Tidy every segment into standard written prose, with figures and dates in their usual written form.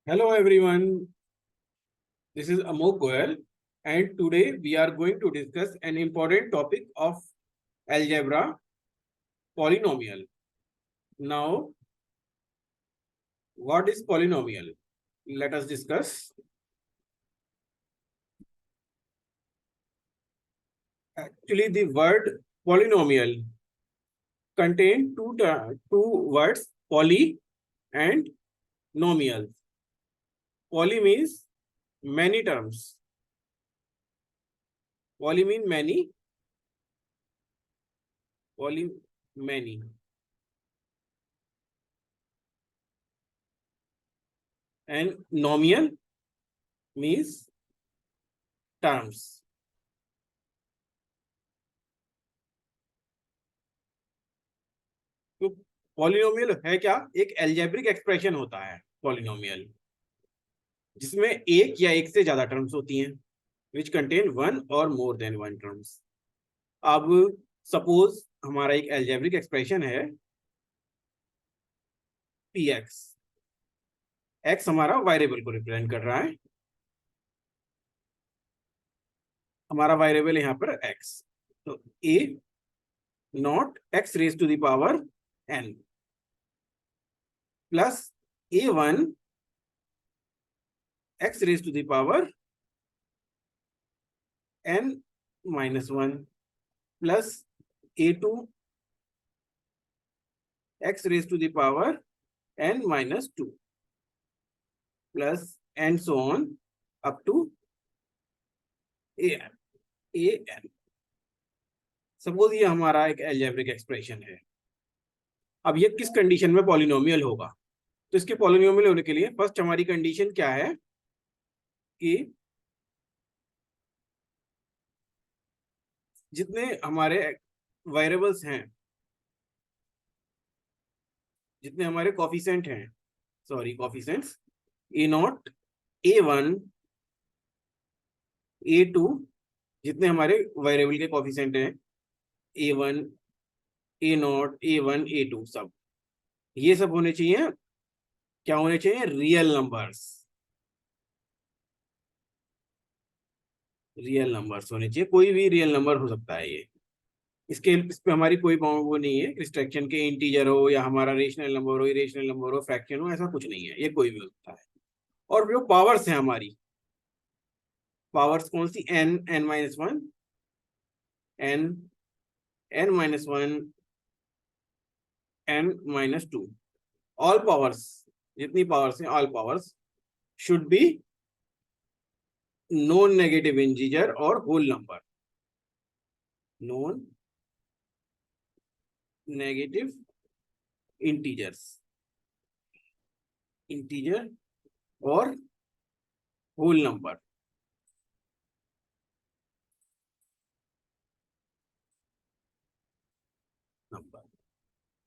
Hello everyone, this is Amok Goyal and today we are going to discuss an important topic of algebra, polynomial. Now, what is polynomial? Let us discuss. Actually, the word polynomial contains two words, poly and nomial. Poly means many terms. Poly means many. Poly many. And nomial means terms. तो polynomial है क्या? एक algebraic expression होता है polynomial, जिसमें एक या एक से ज्यादा टर्म्स होती हैं, विच contain one or more than one terms. अब सपोज हमारा एक एल्जेब्रिक एक्सप्रेशन है पी एक्स. एक्स हमारा वेरिएबल को रिप्रेजेंट कर रहा है. हमारा वेरिएबल यहाँ पर एक्स, तो A naught X raise to the power N plus A one X raise to the power n minus 1 plus a2 x raised to the power n minus 2 plus and so on up to an. Suppose ये हमारा एक algebraic expression है. अब ये किस condition में polynomial होगा? तो इसके पॉलिनोमियल होने के लिए फर्स्ट हमारी कंडीशन क्या है कि जितने हमारे वेरिएबल्स हैं, जितने हमारे कोफिशिएंट हैं, sorry coefficients, A naught A one A two, जितने हमारे वेरिएबल के कोफिशिएंट हैं A one A naught A one A two, सब ये सब होने चाहिए. क्या होने चाहिए? Real numbers. रियल नंबर्स होने चाहिए. कोई भी रियल नंबर हो सकता है ये. इस पे हमारी कोई वो नहीं है रिस्ट्रिक्शन के, इंटीजर हो या हमारा रेशनल नंबर हो, इरेशनल नंबर हो, फ्रैक्शन हो, ऐसा कुछ नहीं है. ये कोई भी हो सकता है. और जो पावर्स है हमारी, पावर्स कौन सी? N, N minus one, N, N minus one, N minus two. All powers, जितनी पावर्स हैं, all powers should be non negative integer और whole number. Non negative integers, integer और होल नंबर.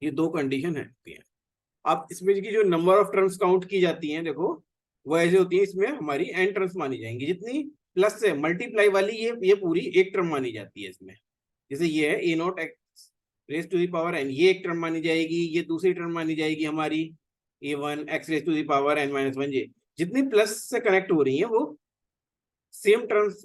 ये दो कंडीशन है. अब इसमें की जो नंबर ऑफ टर्म्स काउंट की जाती हैं, देखो वो ऐसे होती है. इसमें हमारी एन टर्म्स मानी जाएंगी. जितनी प्लस से मल्टीप्लाई वाली ये पूरी एक टर्म मानी जाती है इसमें. जैसे ये है A naught X raise to the power N, ये एक टर्म मानी जाएगी. ये दूसरी टर्म मानी जाएगी हमारी A one X raise to the power N minus one. ये जितनी प्लस से कनेक्ट हो रही है वो सेम टर्म्स,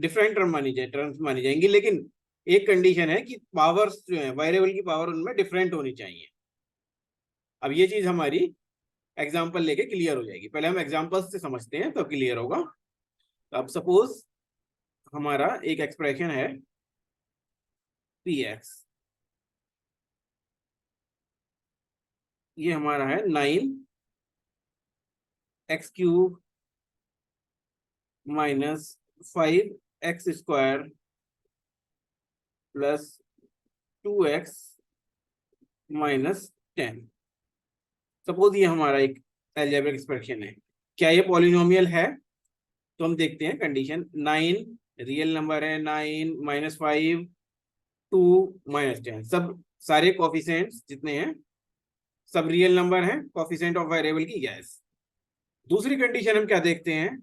डिफरेंट टर्म मानी जाए, टर्म्स मानी जाएंगी. लेकिन एक कंडीशन है कि पावर्स जो है, वेरिएबल की पावर उनमें डिफरेंट होनी चाहिए. अब ये चीज हमारी एग्जाम्पल लेके क्लियर हो जाएगी. पहले हम एग्जाम्पल्स से समझते हैं तो क्लियर होगा. तो अब सपोज हमारा एक एक्सप्रेशन है पी एक्स. ये हमारा है 9x³ minus 5x² plus 2x minus 10. Suppose ये हमारा एक एल्जेब्रिक एक्सप्रेशन है. क्या ये पॉलिनोमियल है? तो हम देखते हैं कंडीशन. 9 रियल नंबर है, 9 माइनस 5 2 माइनस 10, सब सारे कोफिशिएंट्स जितने हैं सब रियल नंबर हैं. कोफिशिएंट ऑफ वेरिएबल की यस. दूसरी कंडीशन हम क्या देखते हैं?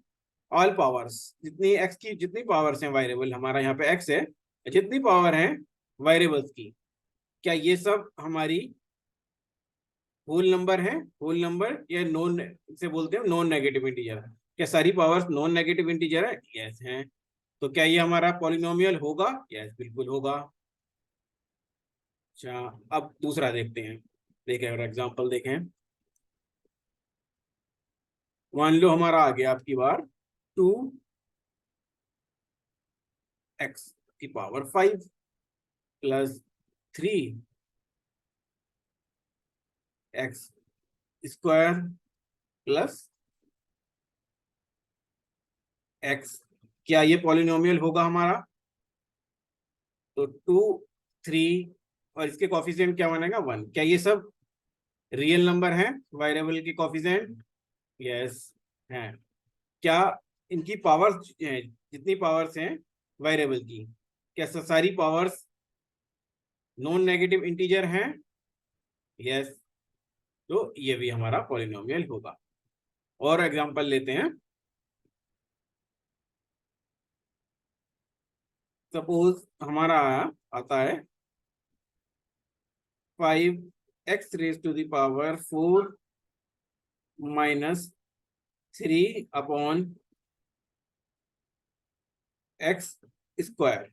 ऑल पावर्स, जितनी एक्स की जितनी पावर्स हैं वेरिएबल, हमारा यहाँ पे एक्स है, जितनी पावर हैं वेरिएबल्स की, क्या ये सब हमारी होल नंबर है, होल नंबर या नॉन से बोलते हैं नॉन नेगेटिव इंटीजर। क्या सारी पावर्स नॉन नेगेटिव इंटीजर है? यस है। तो क्या ये हमारा पॉलिनोमियल होगा? यस बिल्कुल होगा। अच्छा, अब दूसरा देखते हैं। देखें और एग्जांपल देखें। मान लो हमारा आ गया आपकी बार 2x⁵ plus 3x² plus x। क्या ये पॉलिनोमियल होगा हमारा? तो 2, 3 और इसके कॉफिशिएंट क्या बनेगा? 1। क्या ये सब रियल नंबर हैं, वेरिएबल के कॉफिशिएंट? यस हैं। क्या इनकी पावर्स जितनी पावर्स हैं वेरिएबल की, क्या सारी पावर्स नॉन नेगेटिव इंटीजर हैं? यस। तो ये भी हमारा पॉलिनोमियल होगा। और एग्जांपल लेते हैं। सपोज हमारा आता है 5x⁴ माइनस 3/x²।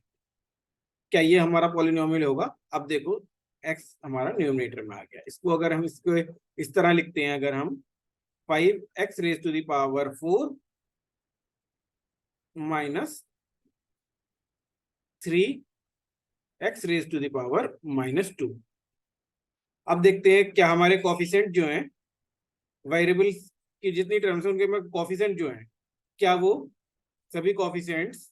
क्या ये हमारा पॉलिनोमियल होगा? अब देखो, x हमारा न्यूमरेटर में आ गया। इसको अगर हम इसको इस तरह लिखते हैं, अगर हम 5x⁴ माइनस 3x⁻²। अब देखते हैं क्या हमारे कॉफिशिएंट जो हैं वेरिएबल्स की जितनी टर्म्स हैं उनके में कॉफिशिएंट जो हैं, क्या वो सभी कॉफिशिएंट्स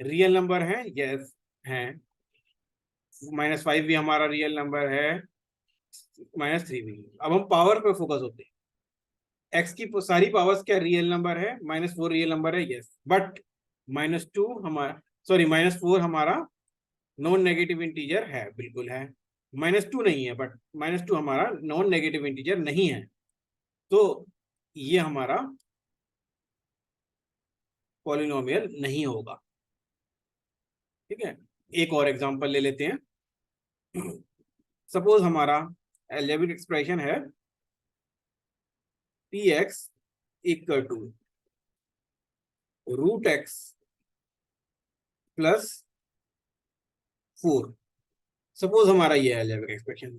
रियल नंबर हैं? यस हैं। -5 भी हमारा रियल नंबर है, -3 भी। अब हम पावर पे फोकस होते हैं। एक्स की सारी पावर्स क्या रियल नंबर है? -4 रियल नंबर है, यस। बट -2 हमारा, सॉरी -4 हमारा नॉन नेगेटिव इंटीजर है, बिल्कुल है। -2 नहीं है, बट -2 हमारा नॉन नेगेटिव इंटीजर नहीं है। तो ये हमारा पॉलिनोमियल नहीं होगा। ठीक है, एक और एग्जांपल ले लेते हैं। सपोज हमारा अलजेब्रिक एक्सप्रेशन है px = √x प्लस 4। सपोज हमारा ये है अलजेब्रिक एक्सप्रेशन।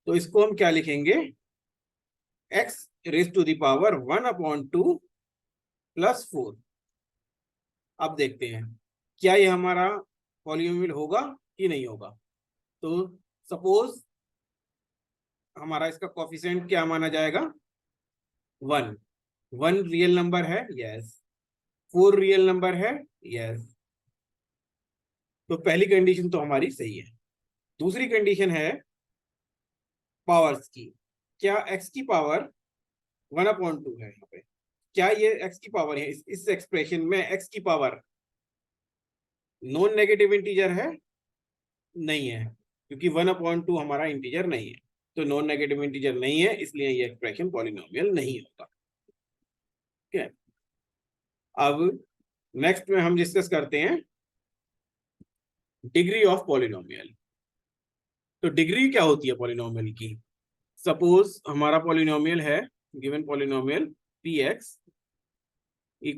तो इसको हम क्या लिखेंगे? x⁻1/2 plus 4। अब देखते हैं क्या ये हमारा पॉलिनोमियल होगा कि नहीं होगा। तो सपोज हमारा इसका कोफिशिएंट क्या माना जाएगा? 1। 1 रियल नंबर है, यस। 4 रियल नंबर है, यस। तो पहली कंडीशन तो हमारी सही है। दूसरी कंडीशन है पावर्स की। क्या x की पावर 1/2 है यहाँ पे? क्या ये x की पावर है? इस एक्सप्रेशन में x की पावर नॉन नेगेटिव इंटीजर है? नहीं है, क्योंकि 1/2 हमारा इंटीजर नहीं है। तो नॉन नेगेटिव इंटीजर नहीं है, इसलिए ये एक्सप्रेशन पॉलिनोमियल नहीं होगा। ठीक है, अब नेक्स्ट में हम डिस्कस करते हैं डिग्री ऑफ पॉलिनोमियल। तो डिग्री क्या होती है पॉलिनोमियल की? सपोज हमारा पॉलिनोमियल है, given polynomial px =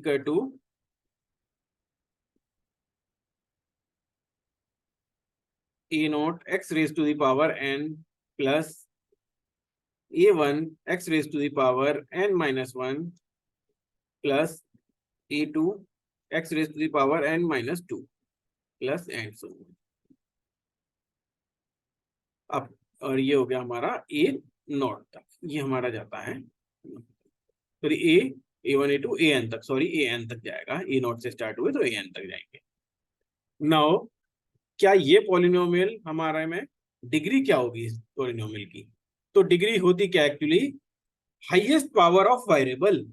a0 x⁻n plus a1 x⁻n-1 plus a2 x⁻n-2 plus and so. अब और ये हो गया हमारा a0 तक, ये हमारा जाता है, सॉरी a1 a2 an तक, सॉरी an तक जाएगा। a0 से स्टार्ट हुए तो an तक जाएंगे। नाउ क्या ये पॉलिनोमियल हमारे में डिग्री क्या होगी इस पॉलिनोमियल की? तो डिग्री होती क्या actually? Highest power of variable.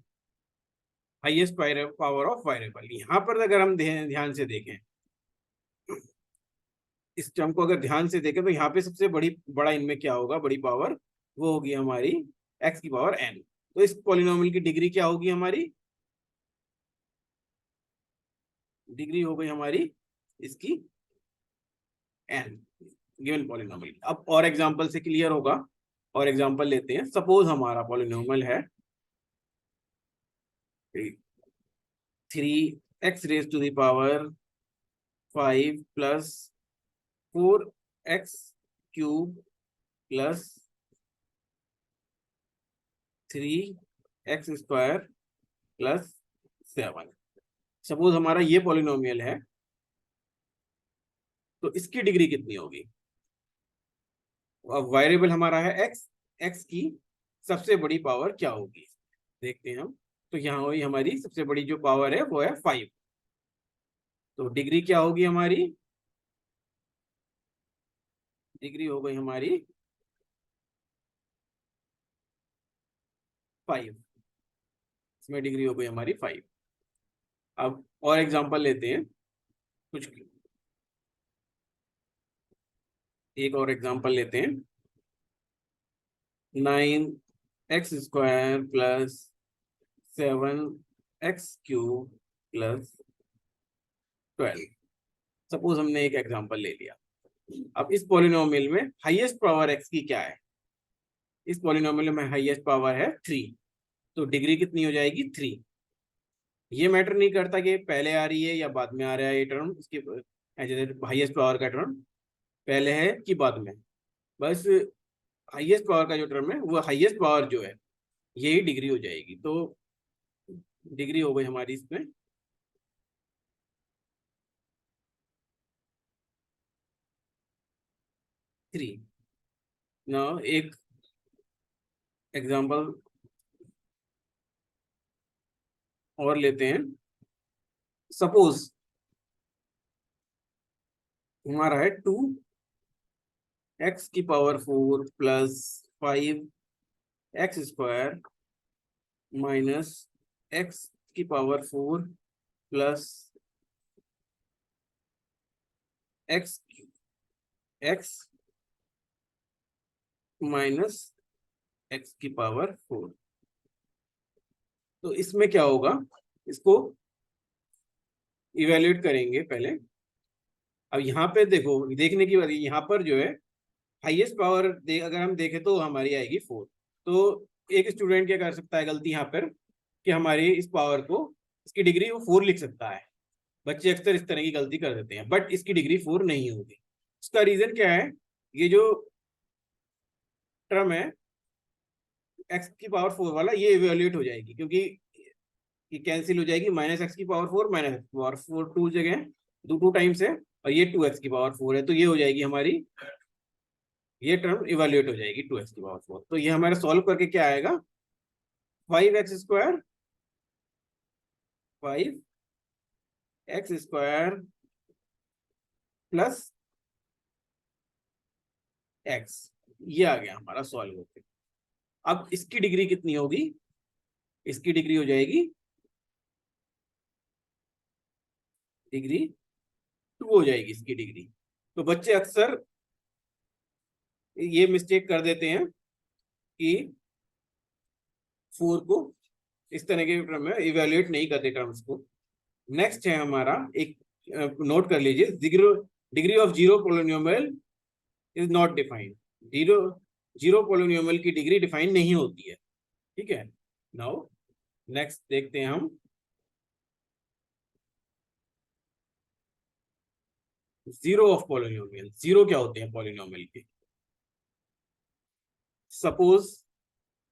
Highest power of variable. यहाँ पर अगर हम ध्यान से देखें, इस टर्म को अगर ध्यान से देखें, तो यहाँ पे सबसे बड़ा इनमें क्या होगा? बड़ी पावर वो होगी हमारी x⁻n। तो इस पॉलिनोमियल की डिग्री क्या होगी हमारी? डिग्री हो गई हमारी इसकी n, गिवन पॉलिनोमियल। अब और एग्जांपल से क्लियर होगा। और एग्जांपल लेते हैं। सपोज हमारा पॉलिनोमियल है 3x⁵ plus 4x³ plus 3x² plus 7। Suppose हमारा ये पॉलिनोमियल है, तो इसकी डिग्री कितनी होगी? अब वेरिएबल हमारा है एक्स, एक्स की सबसे बड़ी पावर क्या होगी देखते हैं हम। तो यहाँ हुई हमारी सबसे बड़ी जो पावर है वो है 5। तो डिग्री क्या होगी हमारी? डिग्री हो गई हमारी 5। इसमें डिग्री हो गई हमारी 5। अब और एग्जांपल लेते हैं कुछ, एक और एग्जांपल लेते हैं। 9x² plus 7x³ plus 12। Suppose हमने एक एग्जांपल ले लिया। अब इस पॉलिनोमियल में हाईएस्ट पावर x की क्या है? इस पॉलिनोमियल में हाईएस्ट पावर है 3। तो डिग्री कितनी हो जाएगी? 3। ये मैटर नहीं करता कि पहले आ रही है या बाद में आ रहा है ये टर्म, इसके जैसे हाईएस्ट पावर का टर्म पहले है कि बाद में, बस हाईएस्ट पावर का जो टर्म है वो हाईएस्ट पावर जो है यही डिग्री हो जाएगी। तो डिग्री हो गई हमारी इसमें 3। ना एक एग्जांपल और लेते हैं। सपोज हमारा है 2x⁴ plus 5x² minus x⁴ plus x minus x⁴। तो इसमें क्या होगा, इसको इवेल्युएट करेंगे पहले। अब यहाँ पे देखो, देखने की बात, यहाँ पर जो है हाईएस्ट पावर अगर हम देखें तो हमारी आएगी 4। तो एक स्टूडेंट क्या कर सकता है गलती यहाँ पर, कि हमारी इस पावर को, इसकी डिग्री वो 4 लिख सकता है। बच्चे अक्सर इस तरह की गलती कर देते हैं, बट इसकी डिग्री 4 नहीं होगी। उसका रीजन क्या है? ये जो टर्म है x⁴ वाला, ये इवेल्युएट हो जाएगी, क्योंकि ये कैंसिल हो जाएगी। -x⁴ -x⁴ 2 जगह, 2 टाइम्स है, और ये 2x⁴ है, तो ये हो जाएगी हमारी, ये टर्म इवेल्युएट हो जाएगी 2x⁴। तो ये हमारा सॉल्व करके क्या आएगा? 5x², 5x² प्लस x, ये आ गया हमारा सॉल्व होके। अब इसकी डिग्री कितनी होगी? इसकी डिग्री हो जाएगी, डिग्री 2 हो जाएगी इसकी डिग्री। तो बच्चे अक्सर ये मिस्टेक कर देते हैं कि 4 को इस तरह के टर्म में इवेल्युएट नहीं करते टर्म्स को। नेक्स्ट है हमारा, एक नोट कर लीजिए, degree of zero polynomial is not defined. Zero zero polynomial की डिग्री डिफाइन नहीं होती है, ठीक है। नाउ नेक्स्ट देखते हैं हम, जीरो ऑफ पॉलिनोमियल। जीरो क्या होते हैं पॉलिनोमियल के? सपोज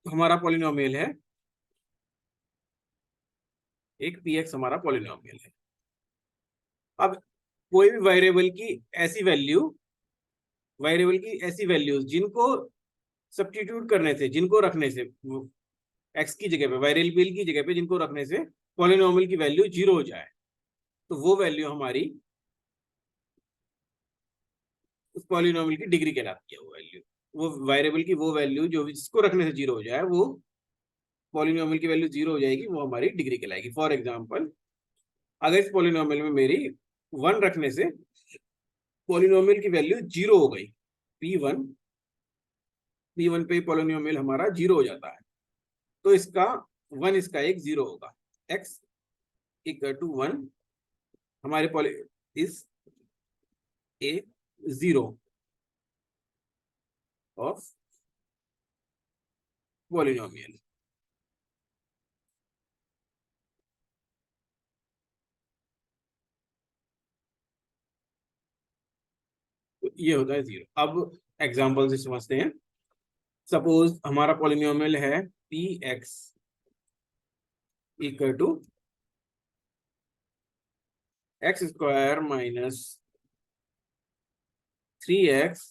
हमारा पॉलिनोमियल है एक px, हमारा पॉलिनोमियल है। अब कोई भी वेरिएबल की ऐसी वैल्यूज जिनको सब्स्टिट्यूट करने से, जिनको रखने से, एक्स की जगह पे, वेरिएबल की जगह पे जिनको रखने से पॉलिनोमियल की वैल्यू 0 हो जाए, तो वो वैल्यू हमारी उस पॉलिनोमियल की डिग्री कहलाती है। वो वैल्यू, वो वेरिएबल की वो वैल्यू जो जिसको रखने से 0 हो जाए, वो पॉलिनोमियल की वैल्यू 0 हो जाएगी, वो हमारी डिग्री कहलाएगी। फॉर एग्जाम्पल, अगर इस पॉलिनोमियल में मेरी 1 रखने से पॉलिनोमियल की वैल्यू 0 हो गई, p1 पे पॉलिनोमियल हमारा 0 हो जाता है, तो इसका 1, इसका एक 0 होगा। x इक्वल टू 1 हमारे poly is a 0 of polynomial. तो ये होता है जीरो। अब एग्जांपल से समझते हैं। सपोज हमारा पॉलिनोमियल है P X equal to X square minus 3x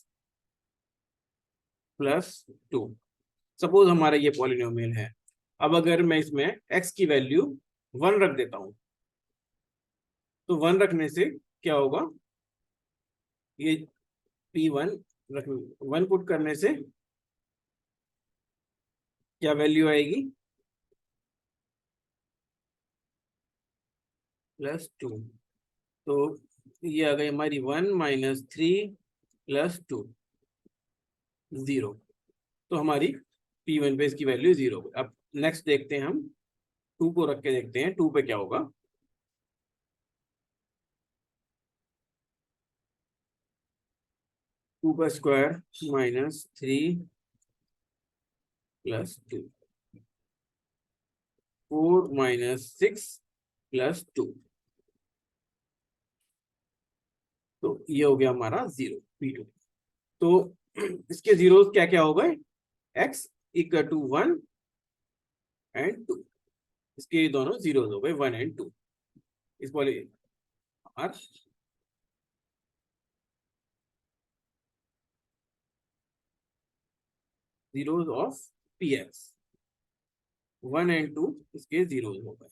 plus 2। Suppose हमारा ये पॉलिनोमियल है। अब अगर मैं इसमें x की वैल्यू 1 रख देता हूं, तो 1 रखने से क्या होगा, ये p1 रख 1 पुट करने से क्या वैल्यू आएगी, +2। तो ये आ गई हमारी 1 माइनस 3 प्लस 2, 0। तो हमारी p1 पे इसकी वैल्यू 0। अब नेक्स्ट देखते हैं हम, 2 को रख के देखते हैं 2 पे क्या होगा। 2 का square minus 3 plus 2, 4 minus 6 plus 2। तो ये हो गया हमारा 0 p2। तो इसके जीरो क्या क्या हो गए, x इक्वल टू 1 एंड 2। इसके दोनों जीरो हो गए 1 एंड 2। इस वाले are zeros of P X, 1 and 2 इसके जीरोज हो गए।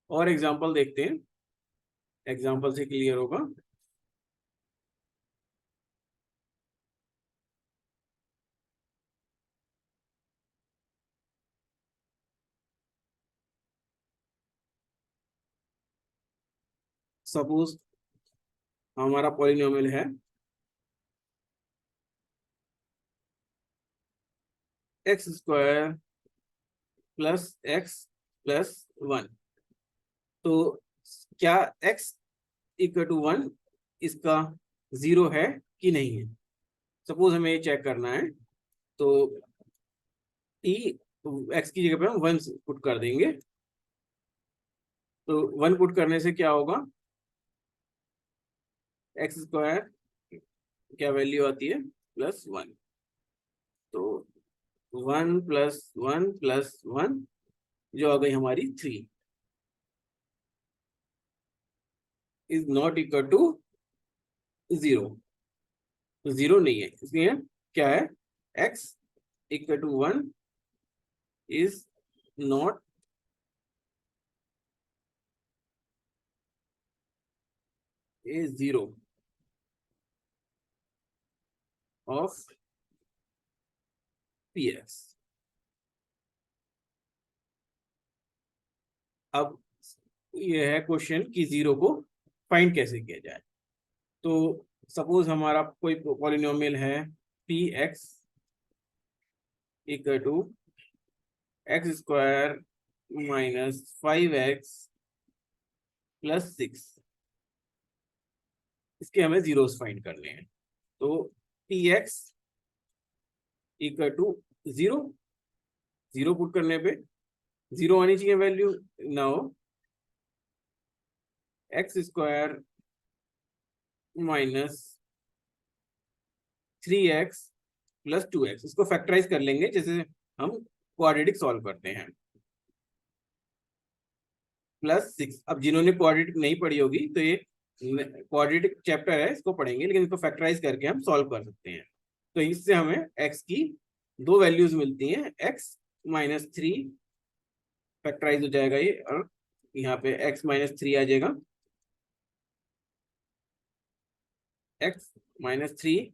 और एग्जांपल देखते हैं, एग्जांपल से क्लियर होगा। सपोज हमारा पॉलिनोमियल है x square plus x plus 1। तो क्या x इक्वल टू 1 इसका जीरो है कि नहीं है। सपोज हमें ये चेक करना है। तो t x की जगह पे हम 1 पुट कर देंगे। तो 1 पुट करने से क्या होगा, एक्स स्क्वायर क्या वैल्यू आती है, +1। तो 1 प्लस 1 प्लस 1 जो आ गई हमारी 3 इज नॉट इक्वल टू 0। तो 0 नहीं है, इसलिए क्या है, x equal to 1 is not a 0 of px। अब ये है क्वेश्चन कि 0 को फाइंड कैसे किया जाए। तो सपोज हमारा कोई पॉलिनोमियल है P X equal to X square minus 5x plus 6। इसके हमें जीरोस फाइंड करने हैं। तो P X equal to 0, 0 put करने पे 0 आनी चाहिए value. Now X square minus 3x plus 2x, इसको फैक्टराइज कर लेंगे जैसे हम क्वाड्रेटिक सॉल्व करते हैं। +6। अब जिन्होंने क्वाड्रेटिक नहीं पढ़ी होगी तो ये क्वाड्रेटिक चैप्टर है, इसको पढ़ेंगे, लेकिन इसको फैक्टराइज करके हम सॉल्व कर सकते हैं। तो इससे हमें x की दो वैल्यूज मिलती हैं, x माइनस 3 फैक्टराइज हो जाएगा ये, और यहाँ पे x माइनस 3 आ जाएगा, x minus 3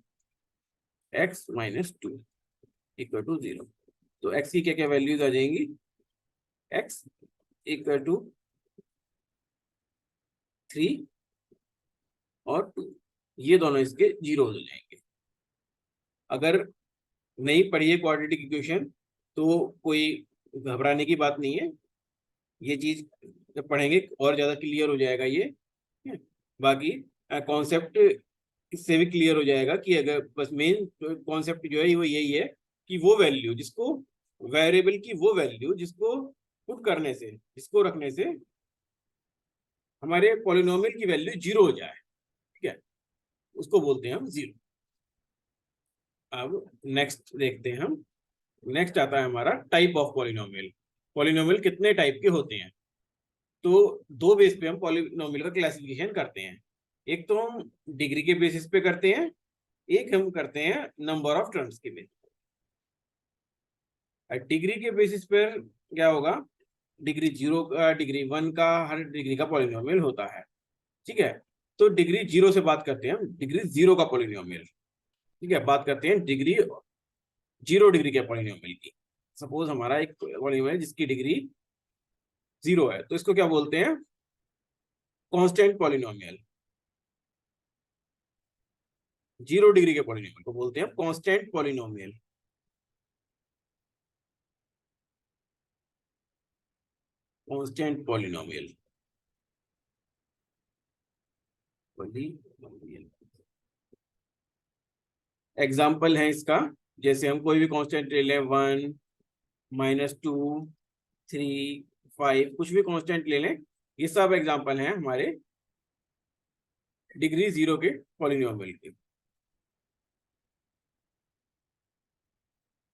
x minus 2 equal to 0। तो x की क्या क्या वैल्यूज आ जाएंगी, x इक्वल टू 3 और 2, ये दोनों इसके जीरो हो जाएंगे। अगर नहीं पढ़ी है क्वाड्रेटिक इक्वेशन तो कोई घबराने की बात नहीं है, ये चीज जब पढ़ेंगे और ज्यादा क्लियर हो जाएगा ये। बाकी कॉन्सेप्ट इससे भी क्लियर हो जाएगा कि अगर बस मेन कॉन्सेप्ट जो है वो यही है की वो वैल्यू जिसको, वेरिएबल की वो वैल्यू जिसको पुट करने से, जिसको रखने से हमारे पॉलिनोमियल की वैल्यू जीरो हो जाए, ठीक है, उसको बोलते हैं हम जीरो। अब नेक्स्ट देखते हैं हम। नेक्स्ट आता है हमारा टाइप ऑफ पॉलिनोमियल। पॉलिनोमियल कितने टाइप के होते हैं? तो दो बेस पे हम पॉलिनोमियल का क्लासिफिकेशन करते हैं। एक तो हम डिग्री के बेसिस पे करते हैं, एक हम करते हैं नंबर ऑफ टर्म्स के बेसिस पे। डिग्री के बेसिस पर क्या होगा, डिग्री 0 का, डिग्री 1 का, हर डिग्री का पॉलिनोमियल होता है, ठीक है। तो डिग्री 0 से बात करते हैं हम, डिग्री 0 का पॉलिनोमियल, ठीक है। बात करते हैं डिग्री 0 डिग्री के पॉलिनोमियल की। सपोज हमारा एक पॉलिनोमियल जिसकी डिग्री 0 है, तो इसको क्या बोलते हैं? Constant polynomial. 0 डिग्री के पॉलिनोमियल को बोलते हैं constant polynomial. Constant polynomial, example है इसका। जैसे हम कोई भी कांस्टेंट ले लें, 1, -2, 3, 5, कुछ भी कांस्टेंट ले लें, ये सब एग्जाम्पल हैं हमारे डिग्री 0 के पॉलिनोमियल के।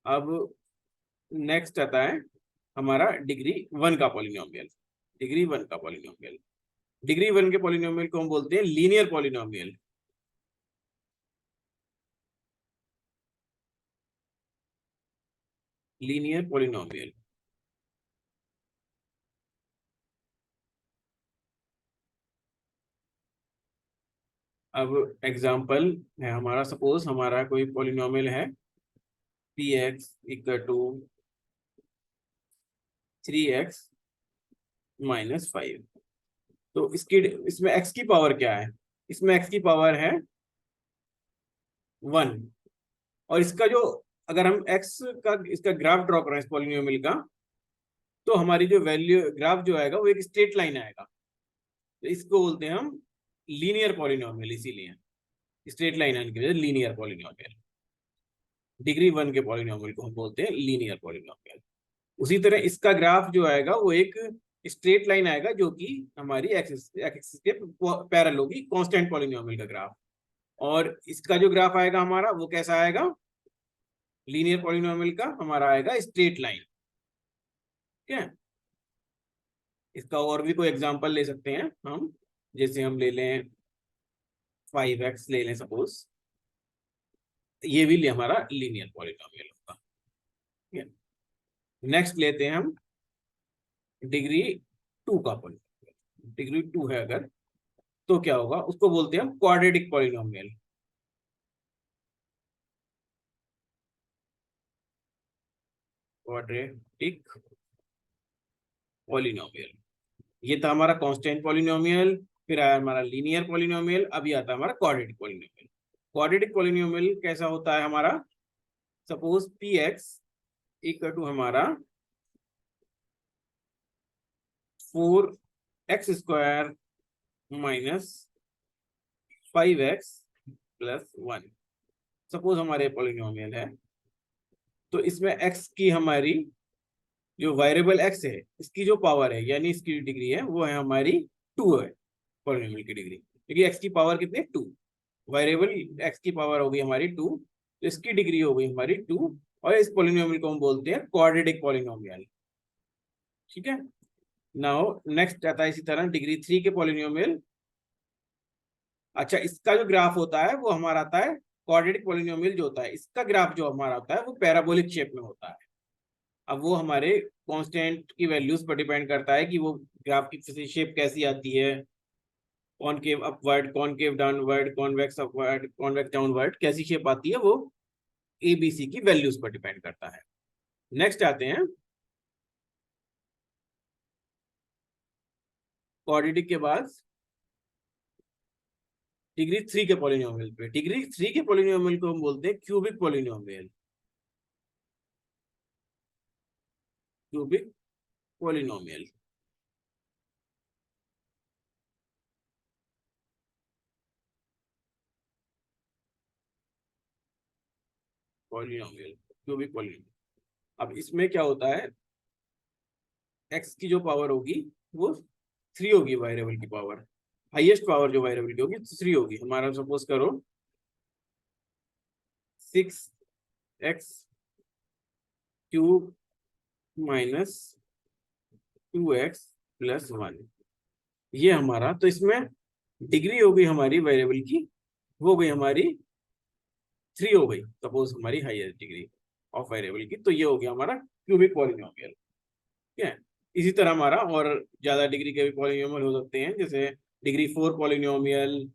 अब नेक्स्ट आता है हमारा डिग्री 1 का पॉलिनोमियल। डिग्री 1 का पॉलिनोमियल, डिग्री 1 के पॉलिनोमियल को हम बोलते हैं लीनियर पॉलिनोमियल। Linear polynomial. अब एग्जाम्पल है हमारा, सपोज हमारा कोई पॉलिनोमियल है px इक्वल टू 3x-5। तो इसकी, इसमें x की पावर क्या है? इसमें x की पावर है 1। और इसका जो, अगर हम x का इसका ग्राफ ड्रॉ करें इस पॉलिनोमियल का, तो हमारी जो वैल्यू ग्राफ जो आएगा वो एक स्ट्रेट लाइन आएगा। तो इसको बोलते हैं हम लीनियर पॉलिनोमियल, इसीलिए स्ट्रेट लाइन आने की वजह से लीनियर पॉलिनोमियल। डिग्री 1 के पॉलिनोमियल को हम बोलते हैं लीनियर पॉलिनोमियल। उसी तरह इसका ग्राफ जो आएगा वो एक स्ट्रेट लाइन आएगा, जो कि हमारी एक्सिस के पैरेलल होगी, कांस्टेंट पॉलिनोमियल का ग्राफ। और इसका जो ग्राफ आएगा हमारा वो कैसा आएगा? लीनियर पॉलिनोमियल का हमारा आएगा स्ट्रेट लाइन, ठीक है। इसका और भी कोई एग्जांपल ले सकते हैं हम, जैसे हम ले लें 5x ले लें सपोज, ये भी हमारा लीनियर पॉलिनोमियल होगा, ठीक है। नेक्स्ट लेते हैं हम डिग्री 2 का पॉलिनोमियल। डिग्री 2 है अगर, तो क्या होगा, उसको बोलते हैं हम क्वाड्रेटिक पॉलिनोमियल। क्वाड्रेटिक पॉलिनोमियल, ये था हमारा कांस्टेंट पॉलिनोमियल, फिर आया हमारा लीनियर पॉलिनोमियल, अभी आता है हमारा क्वाड्रेटिक पॉलिनोमियल। क्वाड्रेटिक पॉलिनोमियल कैसा होता है हमारा? Suppose P X equal to हमारा 4x² माइनस 5x+1। सपोज हमारे पॉलिनोमियल है, तो इसमें x की हमारी जो वेरिएबल x है, इसकी जो पावर है, यानी इसकी डिग्री है, वो है हमारी 2 है पॉलिनोमियल की डिग्री, क्योंकि x की पावर कितनी है? 2। वेरिएबल x की पावर होगी हमारी 2, तो इसकी डिग्री हो गई हमारी 2। और इस पॉलिनोमियल को हम बोलते हैं क्वाड्रेटिक पॉलिनोमियल, ठीक है। नाउ नेक्स्ट आता है इसी तरह डिग्री 3 के पॉलिनोमियल। अच्छा, इसका जो ग्राफ होता है वो हमारा आता है, क्वाड्रेटिक पॉलिनोमियल जो होता है इसका ग्राफ जो हमारा होता है वो पैराबोलिक शेप में होता है। अब वो हमारे कांस्टेंट की वैल्यूज पर डिपेंड करता है कि वो ग्राफ की शेप कैसी आती है, concave upward, concave downward, convex upward, convex downward, कैसी शेप आती है वो एबीसी की वैल्यूज पर डिपेंड करता है। नेक्स्ट आते हैं क्वाड्रेटिक के बाद डिग्री 3 के पॉलिनोमियल पे। डिग्री 3 के पॉलिनोमियल को हम बोलते हैं cubic polynomial. Cubic polynomial, polynomial cubic polynomial. अब इसमें क्या होता है, एक्स की जो पावर होगी वो 3 होगी, वेरिएबल की पावर, हाईएस्ट पावर जो वेरिएबल की होगी 3 होगी। हमारा सपोज करो 6x³ माइनस 2x+1, ये हमारा, तो इसमें डिग्री हो गई हमारी वेरिएबल की, वो गई हमारी 3 हो गई, सपोज हमारी हाईएस्ट डिग्री ऑफ वेरिएबल की, तो ये हो गया हमारा क्यूबिक पॉलिनोमियल। ठीक है, इसी तरह हमारा और ज्यादा डिग्री के भी पॉलिनोमियल हो सकते हैं, जैसे डिग्री 4 पॉलिनोमियल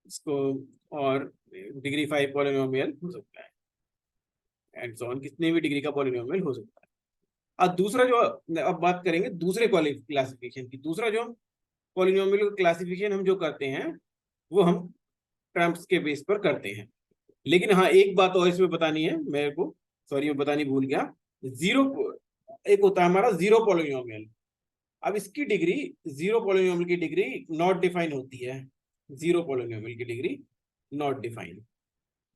इसको, और डिग्री 5 पॉलिनोमियल हो सकता है, एंड सो ऑन, कितने भी डिग्री का पॉलिनोमियल हो सकता है। अब दूसरा जो, अब बात करेंगे दूसरे क्लासिफिकेशन की। दूसरा जो पॉलिनोमियल क्लासिफिकेशन हम जो करते हैं वो हम टर्म्स के बेस पर करते हैं। लेकिन हाँ, एक बात और इसमें बतानी है मेरे को, सॉरी मैं बतानी भूल गया, जीरो, एक होता है हमारा जीरो पॉलिनोमियल। अब इसकी डिग्री, जीरो पॉलिनोमियल की डिग्री नॉट डिफाइन होती है, जीरो पॉलिनोमियल की डिग्री नॉट डिफाइन,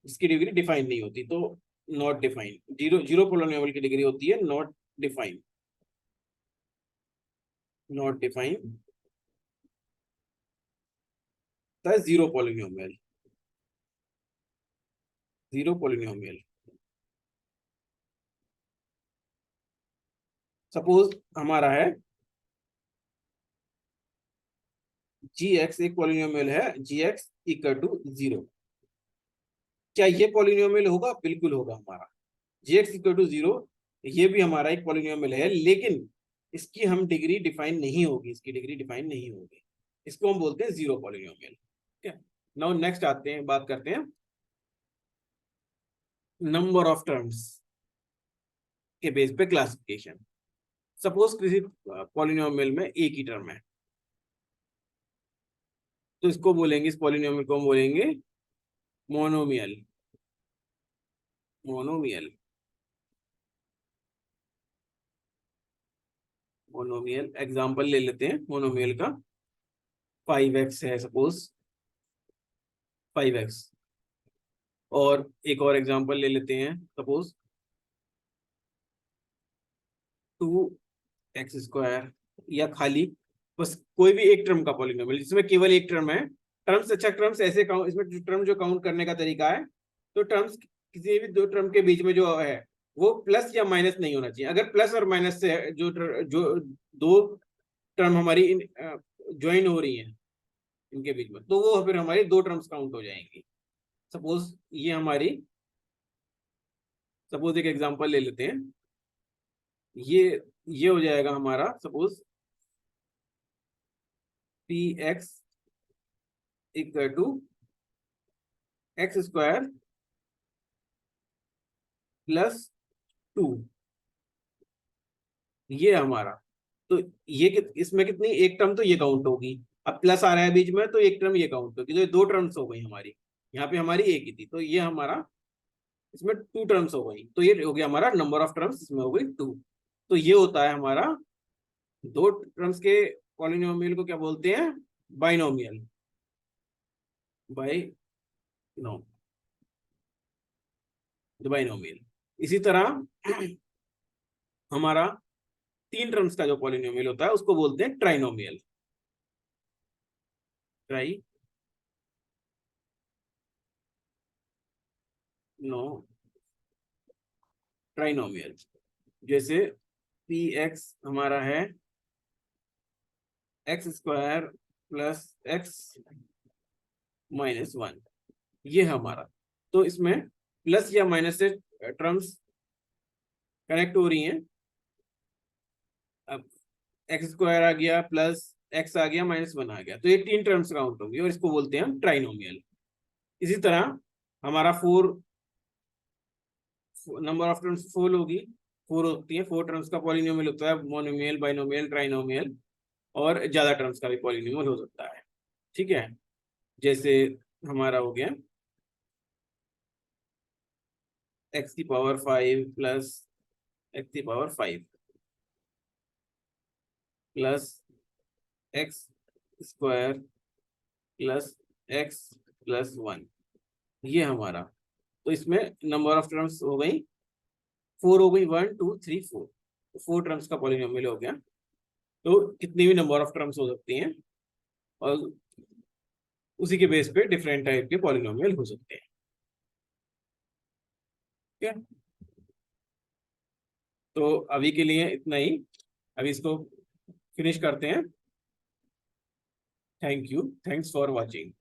इसकी डिग्री डिफाइन नहीं होती, तो not define, zero zero polynomial की डिग्री होती है not define, not define zero polynomial, zero polynomial. Suppose हमारा है gx, एक पॉलिनोमियल है gx=0, क्या ये पॉलिनोमियल होगा? बिल्कुल होगा हमारा gx=0, ये भी हमारा एक पॉलिनोमियल है, लेकिन इसकी हम डिग्री डिफाइन नहीं होगी, इसकी डिग्री डिफाइन नहीं होगी, इसको हम बोलते हैं जीरो पॉलिनोमियल। ठीक है, नाउ नेक्स्ट आते हैं, बात करते हैं नंबर ऑफ टर्म्स के बेस पे क्लासिफिकेशन। सपोज किसी पॉलिनोमियल में एक ही टर्म है, तो इसको बोलेंगे, इस पॉलिनोमियल को हम बोलेंगे मोनोमियल, मोनोमियल, मोनोमियल। एग्जांपल ले लेते हैं मोनोमियल का, 5x है सपोज, 5x। और एक और एग्जांपल ले लेते हैं, सपोज 2x², या खाली बस कोई भी एक टर्म का पॉलिनोमियल जिसमें केवल एक टर्म है। टर्म्स, अच्छा टर्म्स ऐसे काउंट, इसमें टर्म जो काउंट करने का तरीका है, तो टर्म्स किसी भी दो टर्म के बीच में जो है वो प्लस या माइनस नहीं होना चाहिए। अगर प्लस और माइनस से जो दो टर्म हमारी ज्वाइन हो रही हैं इनके बीच में, तो वो फिर हमारी दो टर्म्स काउंट हो जाएंगी। सपोज ये हमारी, सपोज एक एग्जांपल ले लेते हैं, ये हो जाएगा हमारा, सपोज px=x² +2, ये हमारा, तो ये इसमें कितनी, एक टर्म तो ये काउंट होगी, अब प्लस आ रहा है बीच में तो एक टर्म ये काउंट होगी, तो ये दो टर्म्स हो गई हमारी, यहाँ पे हमारी एक ही थी, तो ये हमारा इसमें टू टर्म्स हो गई, तो ये हो गया हमारा नंबर ऑफ टर्म्स, इसमें हो गई 2। तो ये होता है हमारा दो टर्म्स के पॉलिनोमियल को क्या बोलते हैं? Binomial, बाइनोम, binomial. इसी तरह हमारा तीन टर्म्स का जो पॉलिनोमियल होता है उसको बोलते हैं ट्राइनोमियल, ट्राई नो ट्राइनोमियल। जैसे पी एक्स हमारा है x² + x−1, ये है हमारा, तो इसमें प्लस या माइनस से टर्म्स कनेक्ट हो रही हैं। अब x² आ गया, प्लस x आ गया, -1 आ गया, तो ये तीन टर्म्स काउंट होंगी और इसको बोलते हैं हम ट्राइनोमियल। इसी तरह हमारा four, number of terms four होगी, फोर होती है, फोर टर्म्स का पॉलिनोमियल होता है मोनोमियल, बाइनोमियल, ट्राइनोमियल, और ज्यादा टर्म्स का भी पॉलिनोमियल हो सकता है। ठीक है, जैसे हमारा हो गया x⁵ plus x⁵ plus x² plus x+1, ये हमारा, तो इसमें नंबर ऑफ टर्म्स हो गई 4 हो गई, 1 2 3 4, 4 टर्म्स का पॉलिनोमियल हो गया। तो कितनी भी नंबर ऑफ टर्म्स हो सकती हैं और उसी के बेस पे डिफरेंट टाइप के पॉलिनोमियल हो सकते हैं। ठीक है, तो अभी के लिए इतना ही, अभी इसको फिनिश करते हैं। Thank you, thanks for watching.